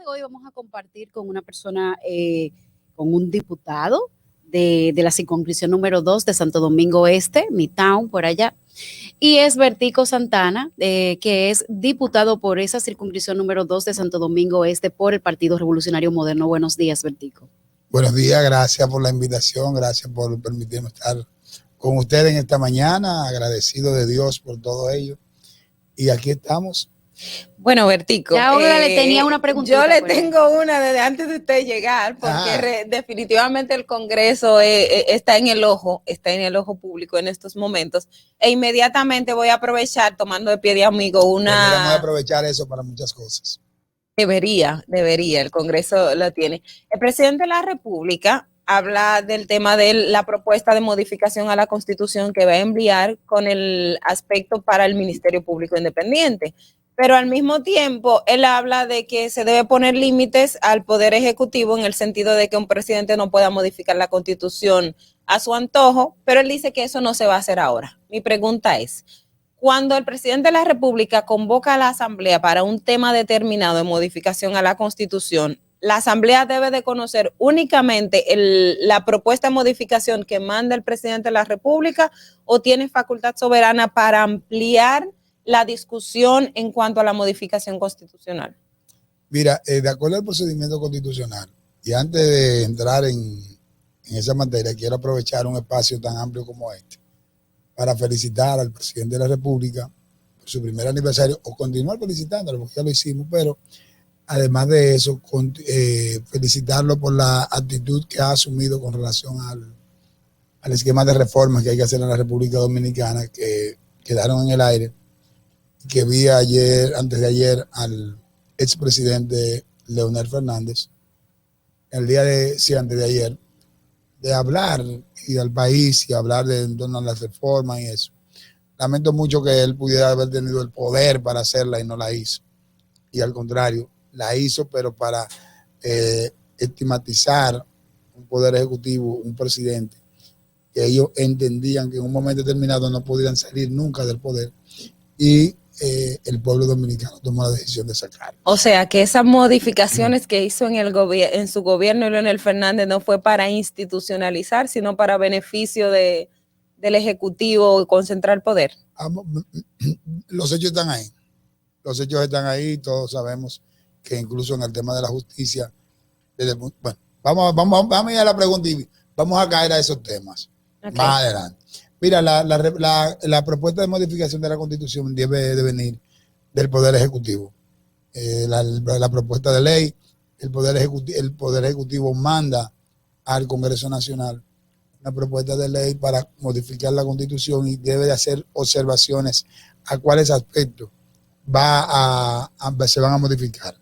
Hoy vamos a compartir con una persona, con un diputado de la circunscripción número 2 de Santo Domingo Este, mi town, por allá, y es Bertico Santana, que es diputado por esa circunscripción número 2 de Santo Domingo Este por el Partido Revolucionario Moderno. Buenos días, Bertico. Buenos días, gracias por la invitación, gracias por permitirme estar con ustedes en esta mañana, agradecido de Dios por todo ello. Y aquí estamos. Bueno, Bertico, ya ahora le tenía una pregunta. Yo le tengo una desde antes de usted llegar, porque definitivamente el Congreso está en el ojo público en estos momentos. E inmediatamente voy a aprovechar, tomando de pie de amigo, Deberíamos aprovechar eso para muchas cosas. Debería, el Congreso lo tiene. El presidente de la República habla del tema de la propuesta de modificación a la Constitución que va a enviar con el aspecto para el Ministerio Público Independiente. Pero al mismo tiempo, él habla de que se debe poner límites al Poder Ejecutivo en el sentido de que un presidente no pueda modificar la Constitución a su antojo, pero él dice que eso no se va a hacer ahora. Mi pregunta es, cuando el presidente de la República convoca a la Asamblea para un tema determinado de modificación a la Constitución, la Asamblea debe de conocer únicamente la propuesta de modificación que manda el presidente de la República o tiene facultad soberana para ampliar la discusión en cuanto a la modificación constitucional. Mira, de acuerdo al procedimiento constitucional, y antes de entrar en esa materia, quiero aprovechar un espacio tan amplio como este para felicitar al presidente de la República por su primer aniversario, o continuar felicitándolo, porque ya lo hicimos, pero además de eso, felicitarlo por la actitud que ha asumido con relación al esquema de reformas que hay que hacer en la República Dominicana, que quedaron en el aire, que vi antes de ayer, al expresidente Leonel Fernández, antes de ayer, de hablar y al país y hablar en torno a las reformas y eso. Lamento mucho que él pudiera haber tenido el poder para hacerla y no la hizo. Y al contrario, la hizo, pero para estigmatizar un poder ejecutivo, un presidente, que ellos entendían que en un momento determinado no podrían salir nunca del poder, y el pueblo dominicano tomó la decisión de sacar. O sea, que esas modificaciones que hizo en su gobierno Leonel Fernández no fue para institucionalizar, sino para beneficio del Ejecutivo y concentrar poder. Los hechos están ahí. Los hechos están ahí. Todos sabemos que incluso en el tema de la justicia, vamos a ir a la pregunta y vamos a caer a esos temas más adelante. Mira, la propuesta de modificación de la Constitución debe de venir del Poder Ejecutivo. La propuesta de ley, el Poder Ejecutivo manda al Congreso Nacional una propuesta de ley para modificar la Constitución y debe de hacer observaciones a cuáles aspectos se van a modificar.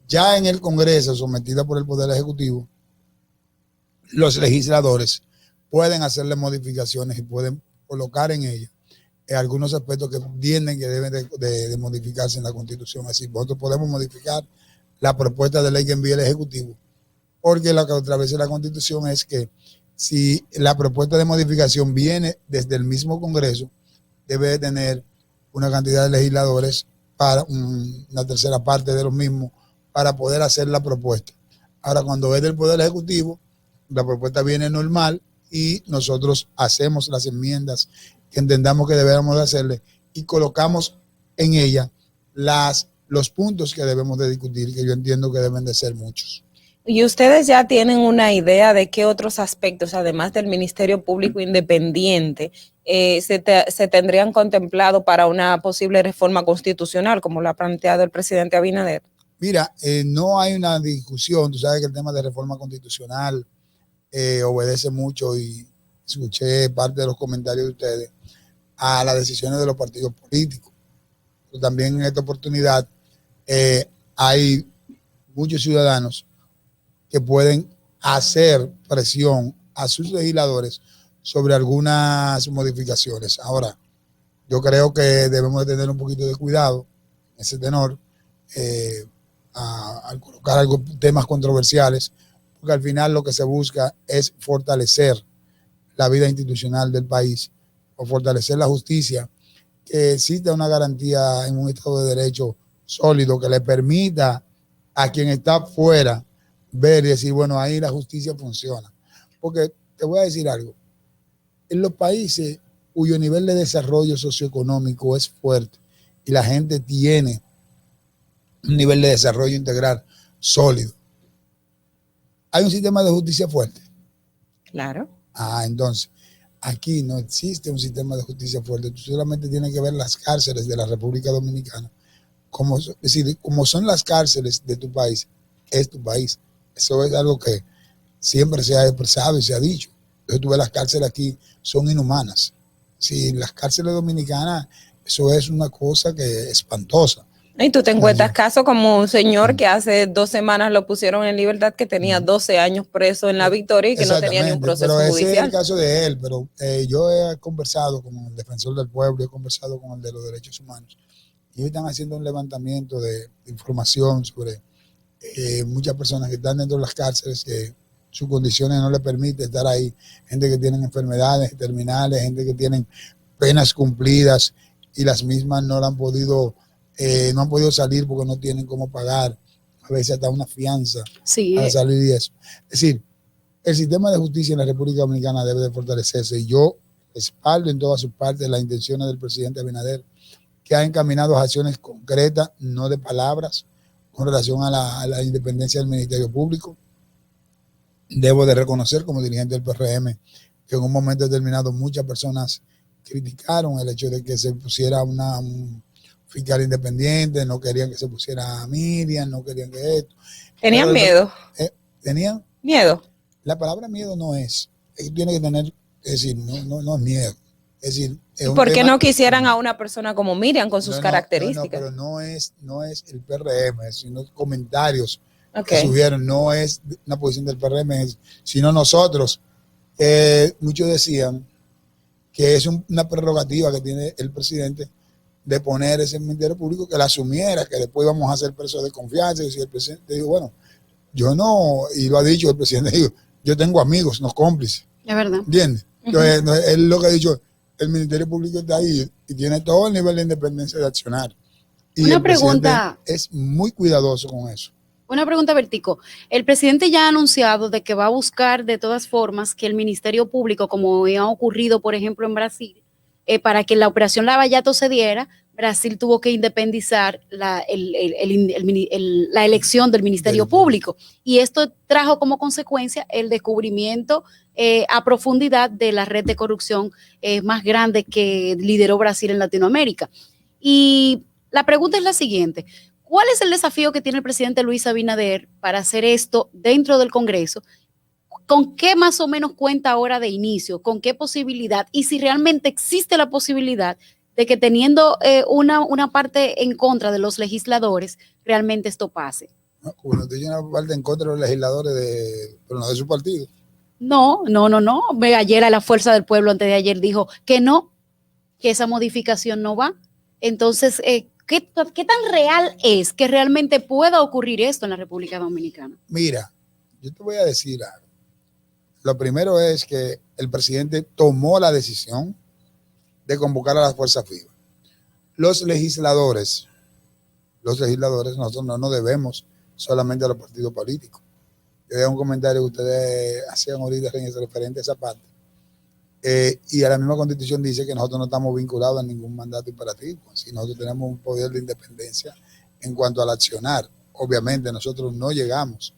Ya en el Congreso, sometida por el Poder Ejecutivo, los legisladores pueden hacerle modificaciones y pueden colocar en ella algunos aspectos que entienden que deben de modificarse en la Constitución. Así, nosotros podemos modificar la propuesta de ley que envía el Ejecutivo, porque lo que establece la Constitución es que si la propuesta de modificación viene desde el mismo Congreso, debe de tener una cantidad de legisladores para una tercera parte de los mismos para poder hacer la propuesta. Ahora, cuando es del Poder Ejecutivo, la propuesta viene normal y nosotros hacemos las enmiendas que entendamos que debemos de hacerle y colocamos en ella los puntos que debemos de discutir, que yo entiendo que deben de ser muchos. ¿Y ustedes ya tienen una idea de qué otros aspectos, además del Ministerio Público Independiente, se tendrían contemplado para una posible reforma constitucional, como lo ha planteado el presidente Abinader? Mira, no hay una discusión. Tú sabes que el tema de reforma constitucional obedece mucho, y escuché parte de los comentarios de ustedes, a las decisiones de los partidos políticos. Pero también en esta oportunidad hay muchos ciudadanos que pueden hacer presión a sus legisladores sobre algunas modificaciones. Ahora, yo creo que debemos de tener un poquito de cuidado en ese tenor al colocar temas controversiales, porque al final lo que se busca es fortalecer la vida institucional del país o fortalecer la justicia, que exista una garantía en un Estado de Derecho sólido que le permita a quien está afuera ver y decir, bueno, ahí la justicia funciona. Porque te voy a decir algo, en los países cuyo nivel de desarrollo socioeconómico es fuerte y la gente tiene un nivel de desarrollo integral sólido, hay un sistema de justicia fuerte. Claro. Entonces, aquí no existe un sistema de justicia fuerte. Tú solamente tienes que ver las cárceles de la República Dominicana. Es decir, como son las cárceles de tu país, es tu país. Eso es algo que siempre se ha expresado y se ha dicho. Entonces, tú ves las cárceles aquí, son inhumanas. Sí, las cárceles dominicanas, eso es una cosa que es espantosa. Y tú te encuentras casos como un señor que hace 2 semanas lo pusieron en libertad, que tenía 12 años preso en La Victoria y que no tenía ni un proceso pero judicial. Ese es el caso de él, pero yo he conversado con el defensor del pueblo, he conversado con el de los derechos humanos, y ellos están haciendo un levantamiento de información sobre muchas personas que están dentro de las cárceles, que sus condiciones no les permiten estar ahí, gente que tienen enfermedades terminales, gente que tienen penas cumplidas y las mismas no han podido salir porque no tienen cómo pagar, a veces hasta una fianza para salir y eso. Es decir, el sistema de justicia en la República Dominicana debe de fortalecerse y yo respaldo en todas sus partes las intenciones del presidente Abinader, que ha encaminado acciones concretas, no de palabras, con relación a la independencia del Ministerio Público. Debo de reconocer como dirigente del PRM que en un momento determinado muchas personas criticaron el hecho de que se pusiera un fiscal independiente, no querían que se pusiera Miriam, no querían que esto. ¿Tenían miedo? ¿Tenían? Miedo. La palabra miedo no es. Tiene que tener, es decir, no es miedo. Es decir, ¿Y por qué no quisieran a una persona como Miriam con sus características? Pero no es el PRM, sino comentarios que subieron, no es una posición del PRM, sino nosotros. Muchos decían que es una prerrogativa que tiene el presidente de poner ese Ministerio Público, que la asumiera, que después íbamos a ser presos de confianza. Y si el presidente dijo, bueno, yo no, y lo ha dicho el presidente, dijo, yo tengo amigos, no cómplices. Es verdad. ¿Entiendes? Entonces, él lo que ha dicho, el Ministerio Público está ahí y tiene todo el nivel de independencia de accionar. Y una pregunta. Es muy cuidadoso con eso. Una pregunta, Bertico. El presidente ya ha anunciado de que va a buscar de todas formas que el Ministerio Público, como ha ocurrido, por ejemplo, en Brasil, para que la operación Lavallato se diera, Brasil tuvo que independizar la elección del Ministerio Público. Y esto trajo como consecuencia el descubrimiento a profundidad de la red de corrupción más grande que lideró Brasil en Latinoamérica. Y la pregunta es la siguiente. ¿Cuál es el desafío que tiene el presidente Luis Abinader para hacer esto dentro del Congreso? ¿Con qué más o menos cuenta ahora de inicio? ¿Con qué posibilidad? Y si realmente existe la posibilidad de que teniendo una parte en contra de los legisladores, realmente esto pase. Bueno, tiene una parte en contra de los legisladores, pero no de su partido. No. Ayer a la Fuerza del Pueblo, antes de ayer, dijo que no, que esa modificación no va. Entonces, ¿qué tan real es que realmente pueda ocurrir esto en la República Dominicana? Mira, yo te voy a decir algo. Lo primero es que el presidente tomó la decisión de convocar a las fuerzas vivas. Los legisladores, nosotros no nos debemos solamente a los partidos políticos. Yo veía un comentario que ustedes hacían ahorita referente a esa parte. Y a la misma Constitución dice que nosotros no estamos vinculados a ningún mandato imperativo, sino nosotros tenemos un poder de independencia en cuanto al accionar. Obviamente nosotros no llegamos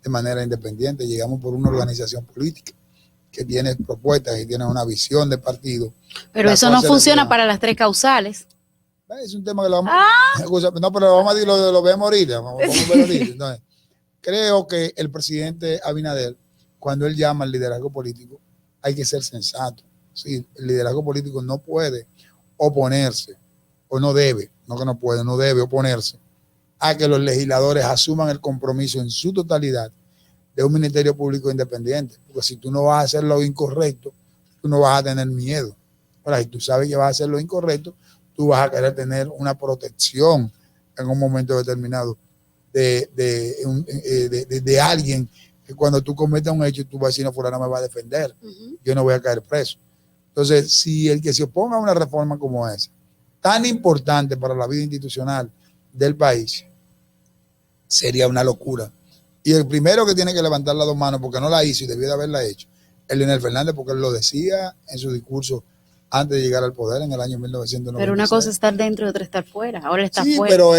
de manera independiente, llegamos por una organización política que tiene propuestas y tiene una visión de partido. Pero eso no funciona para las 3 causales. Es un tema que lo vamos no, pero lo vamos a decir, lo vemos ahorita. Vamos a ver ahorita. Entonces, creo que el presidente Abinader, cuando él llama al liderazgo político, hay que ser sensato. ¿Sí? El liderazgo político no puede oponerse, o no debe, no que no puede, no debe oponerse a que los legisladores asuman el compromiso en su totalidad de un Ministerio Público independiente. Porque si tú no vas a hacer lo incorrecto, tú no vas a tener miedo. Ahora, si tú sabes que vas a hacer lo incorrecto, tú vas a querer tener una protección en un momento determinado de alguien que cuando tú cometas un hecho, tú vas a decir, no, fulano me va a defender, yo no voy a caer preso. Entonces, si el que se oponga a una reforma como esa, tan importante para la vida institucional del país, sería una locura. Y el primero que tiene que levantar las dos manos, porque no la hizo y debió de haberla hecho, es Leonel Fernández, porque él lo decía en su discurso antes de llegar al poder en el año 1996. Pero una cosa es estar dentro y otra estar fuera. Ahora está sí, fuera. pero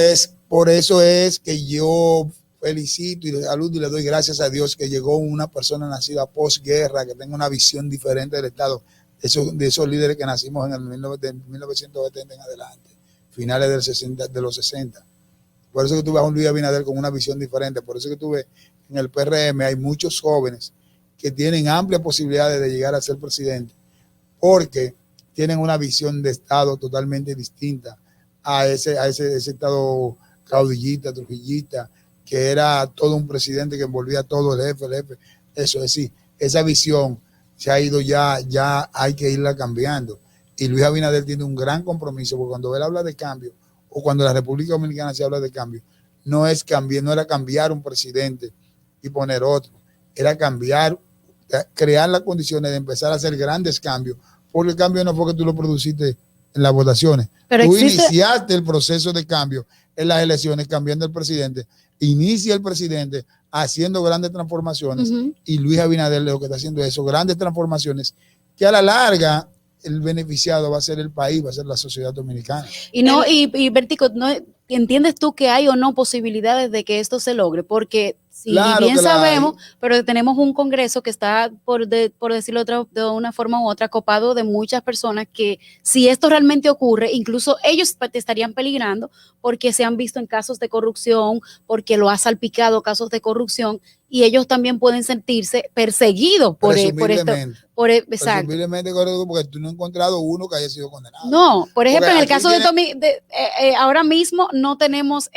por eso es que yo felicito y le saludo y le doy gracias a Dios que llegó una persona nacida posguerra, que tenga una visión diferente del Estado, de esos líderes que nacimos en el 1970 en adelante, finales de los 60. Por eso que tuve a un Luis Abinader con una visión diferente. Por eso que tuve en el PRM hay muchos jóvenes que tienen amplias posibilidades de llegar a ser presidente, porque tienen una visión de Estado totalmente distinta a ese Estado caudillista, trujillista, que era todo un presidente que envolvía todo el jefe. Eso es decir, esa visión se ha ido ya hay que irla cambiando. Y Luis Abinader tiene un gran compromiso, porque cuando él habla de cambio, o cuando la República Dominicana se habla de cambio, no era cambiar un presidente y poner otro, era crear las condiciones de empezar a hacer grandes cambios, porque el cambio no fue que tú lo produciste en las votaciones. Pero tú iniciaste el proceso de cambio en las elecciones, cambiando el presidente, inicia el presidente haciendo grandes transformaciones, y Luis Abinader lo que está haciendo es eso, grandes transformaciones, que a la larga el beneficiado va a ser el país, va a ser la sociedad dominicana. Y Bertico, ¿no entiendes tú que hay o no posibilidades de que esto se logre? Porque si claro bien sabemos, pero tenemos un Congreso que está, por decirlo de una forma u otra, copado de muchas personas que, si esto realmente ocurre, incluso ellos te estarían peligrando porque se han visto en casos de corrupción, porque lo ha salpicado casos de corrupción, y ellos también pueden sentirse perseguidos por esto. Exacto. Presumiblemente correcto, porque tú no has encontrado uno que haya sido condenado. No, por ejemplo, en el caso de Tommy, ahora mismo no tenemos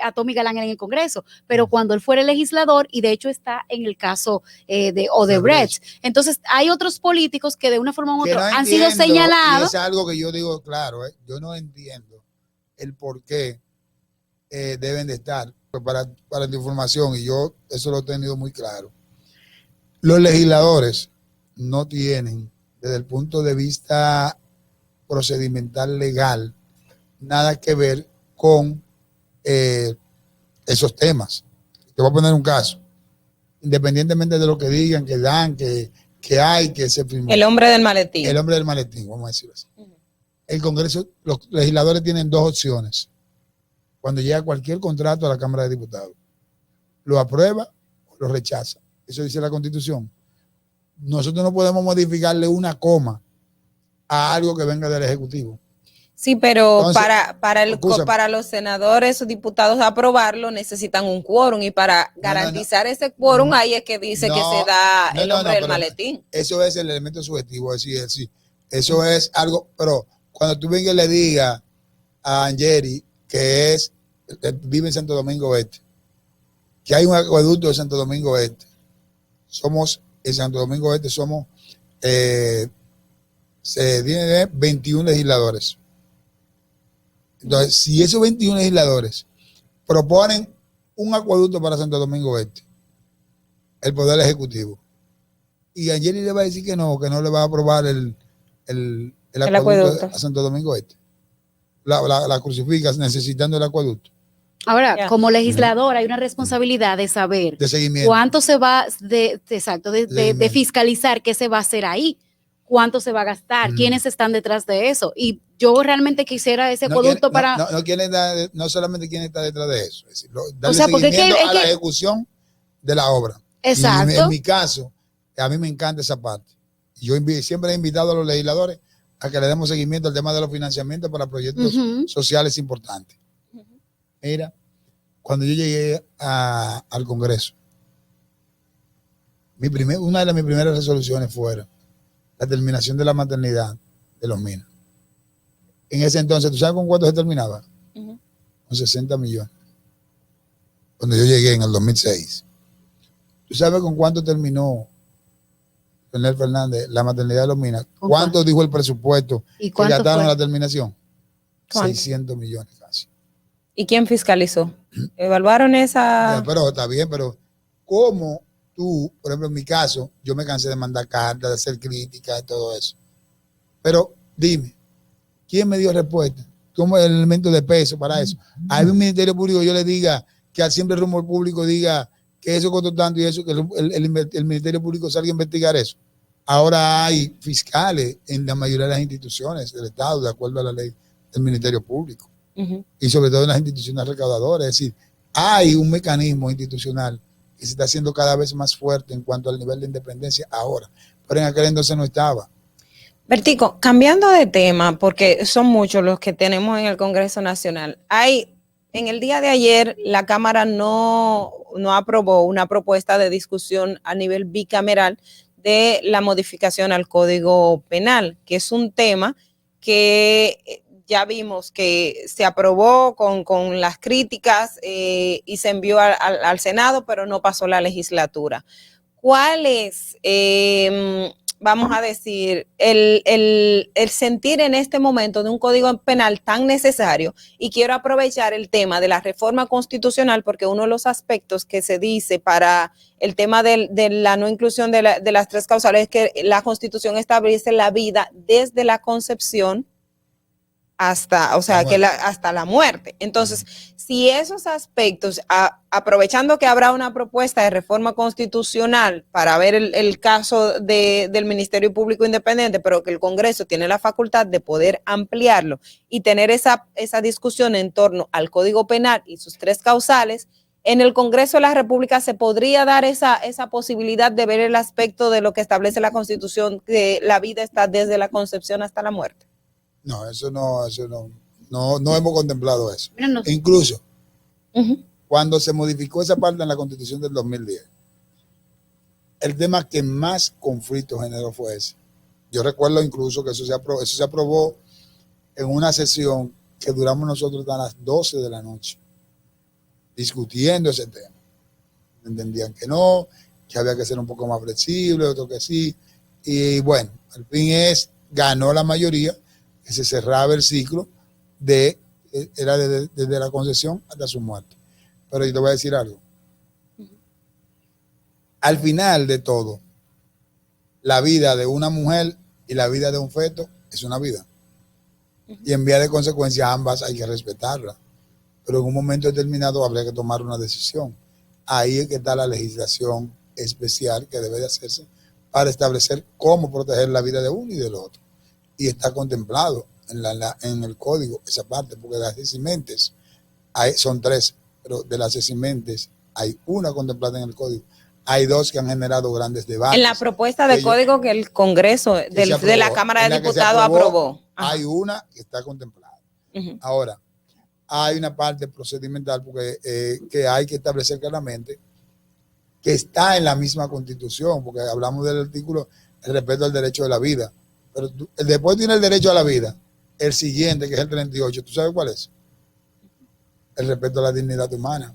a Tommy Galán en el Congreso, pero cuando él fuera legislador, y de hecho está en el caso de Odebrecht. Entonces, hay otros políticos que de una forma u otra han sido señalados. Y es algo que yo digo, claro, yo no entiendo el por qué deben de estar. Para tu información, y yo eso lo he tenido muy claro, los legisladores no tienen, desde el punto de vista procedimental legal, nada que ver con esos temas. Te voy a poner un caso. Independientemente de lo que digan, que dan, que hay, que se firmó. El hombre del maletín. El hombre del maletín, vamos a decirlo así. El Congreso, los legisladores tienen dos opciones cuando llega cualquier contrato a la Cámara de Diputados: lo aprueba o lo rechaza. Eso dice la Constitución. Nosotros no podemos modificarle una coma a algo que venga del Ejecutivo. Sí, pero entonces, para los senadores o diputados aprobarlo necesitan un quórum, y para garantizar ese quórum ahí es que dice que se da el hombre del maletín. Eso es el elemento subjetivo, es decir, eso es algo, pero cuando tú vengas y le digas a Angeri, que vive en Santo Domingo Este, que hay un acueducto de Santo Domingo Este. En Santo Domingo Este somos 21 legisladores. Entonces, si esos 21 legisladores proponen un acueducto para Santo Domingo Este, el Poder Ejecutivo, y Angeli le va a decir que no le va a aprobar el acueducto a Santo Domingo Este, la crucificas necesitando el acueducto. Ahora, como legislador, hay una responsabilidad de saber de seguimiento, cuánto se va de fiscalizar qué se va a hacer ahí, cuánto se va a gastar, quiénes están detrás de eso. Y yo realmente quisiera ese acueducto para... No solamente quién está detrás de eso, es decir, darle seguimiento a la ejecución de la obra. Exacto. Y en mi caso, a mí me encanta esa parte. Yo siempre he invitado a los legisladores a que le demos seguimiento al tema de los financiamientos para proyectos sociales importantes. Mira, cuando yo llegué al Congreso, una de mis primeras resoluciones fue la terminación de la maternidad de los Minas. En ese entonces, ¿tú sabes con cuánto se terminaba? Con 60 millones. Cuando yo llegué en el 2006. ¿Tú sabes con cuánto terminó Leonel Fernández la maternidad de los Minas? ¿Cuánto dijo el presupuesto que gastaron en la terminación? ¿Cuánto? 600 millones casi. ¿Y quién fiscalizó? ¿Evaluaron esa...? Pero está bien, pero ¿cómo tú, por ejemplo, en mi caso, yo me cansé de mandar cartas, de hacer críticas y todo eso? Pero dime, ¿quién me dio respuesta? ¿Cómo es el elemento de peso para eso? Hay un Ministerio Público, yo le diga que al simple rumor público diga que eso costó tanto y eso, que el Ministerio Público salga a investigar eso. Ahora hay fiscales en la mayoría de las instituciones del Estado, de acuerdo a la ley del Ministerio Público. Y sobre todo en las instituciones recaudadoras. Es decir, hay un mecanismo institucional que se está haciendo cada vez más fuerte en cuanto al nivel de independencia ahora, pero en aquel entonces no estaba. Bertico, cambiando de tema, porque son muchos los que tenemos en el Congreso Nacional. En el día de ayer, la Cámara no aprobó una propuesta de discusión a nivel bicameral de la modificación al Código Penal, que es un tema que ya vimos que se aprobó con las críticas y se envió al Senado, pero no pasó la legislatura. ¿Cuál es, vamos a decir, el sentir en este momento de un código penal tan necesario? Y quiero aprovechar el tema de la reforma constitucional, porque uno de los aspectos que se dice para el tema de la no inclusión de las tres causales es que la Constitución establece la vida desde la concepción hasta la muerte. Entonces, si esos aspectos, aprovechando que habrá una propuesta de reforma constitucional para ver el caso del Ministerio Público Independiente, pero que el Congreso tiene la facultad de poder ampliarlo y tener esa discusión en torno al Código Penal y sus tres causales, en el Congreso de la República se podría dar esa posibilidad de ver el aspecto de lo que establece la Constitución, que la vida está desde la concepción hasta la muerte. No, eso no hemos contemplado eso. No. Incluso cuando se modificó esa parte en la Constitución del 2010, el tema que más conflicto generó fue ese. Yo recuerdo incluso que eso se aprobó en una sesión que duramos nosotros hasta las 12 de la noche discutiendo ese tema. Entendían que no, que había que ser un poco más flexible, otro que sí. Y bueno, al fin ganó la mayoría, que se cerraba el ciclo era desde la concepción hasta su muerte. Pero yo te voy a decir algo. Al final de todo, la vida de una mujer y la vida de un feto es una vida. Y en vía de consecuencia ambas hay que respetarlas. Pero en un momento determinado habría que tomar una decisión. Ahí es que está la legislación especial que debe de hacerse para establecer cómo proteger la vida de uno y del otro. Y está contemplado en el código esa parte, porque las eximentes son 3, pero de las eximentes hay una contemplada en el código. Hay 2 que han generado grandes debates. En la propuesta de código que el Congreso de la Cámara de Diputados aprobó. Hay una que está contemplada. Ahora, hay una parte procedimental porque que hay que establecer claramente que está en la misma Constitución, porque hablamos del artículo el respeto al derecho de la vida. Pero después tiene el derecho a la vida. El siguiente, que es el 38, ¿tú sabes cuál es? El respeto a la dignidad humana.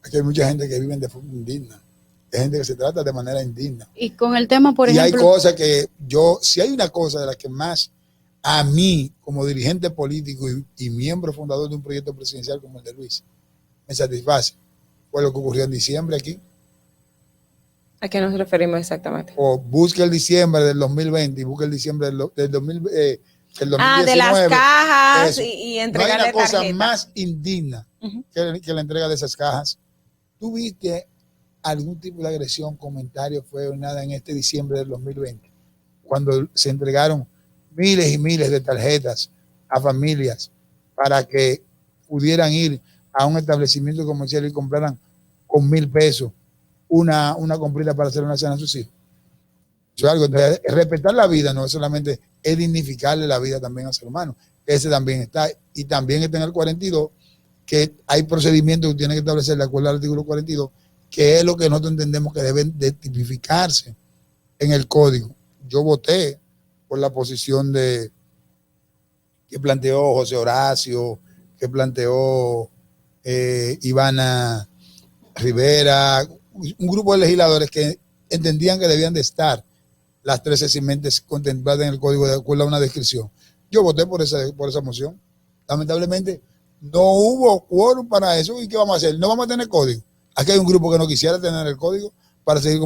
Aquí hay mucha gente que vive de forma indigna. Hay gente que se trata de manera indigna. Y con el tema, por ejemplo... Y hay cosas que si hay una cosa de las que más a mí, como dirigente político y miembro fundador de un proyecto presidencial como el de Luis, me satisface, fue lo que ocurrió en diciembre aquí. ¿A qué nos referimos exactamente? O busque el diciembre del 2020 y busque el diciembre del 2019. De las cajas y entregarle no hay una cosa tarjeta más indigna que la entrega de esas cajas. ¿Tú viste algún tipo de agresión, comentario, fue o nada en este diciembre del 2020? Cuando se entregaron miles y miles de tarjetas a familias para que pudieran ir a un establecimiento comercial y compraran con 1,000 pesos una comprita para hacer una cena a sus hijos. Eso es algo. Entonces, respetar la vida no es solamente es dignificarle la vida también al ser humano. Ese también está. Y también está en el 42, que hay procedimientos que tienen que establecer de acuerdo al artículo 42, que es lo que nosotros entendemos que deben de tipificarse en el código. Yo voté por la posición que planteó José Horacio, que planteó Ivana Rivera, un grupo de legisladores que entendían que debían de estar las 3 eximentes contempladas en el código de acuerdo a una descripción. Yo voté por esa moción. Lamentablemente no hubo quórum para eso. ¿Y qué vamos a hacer? No vamos a tener código. Aquí hay un grupo que no quisiera tener el código para seguir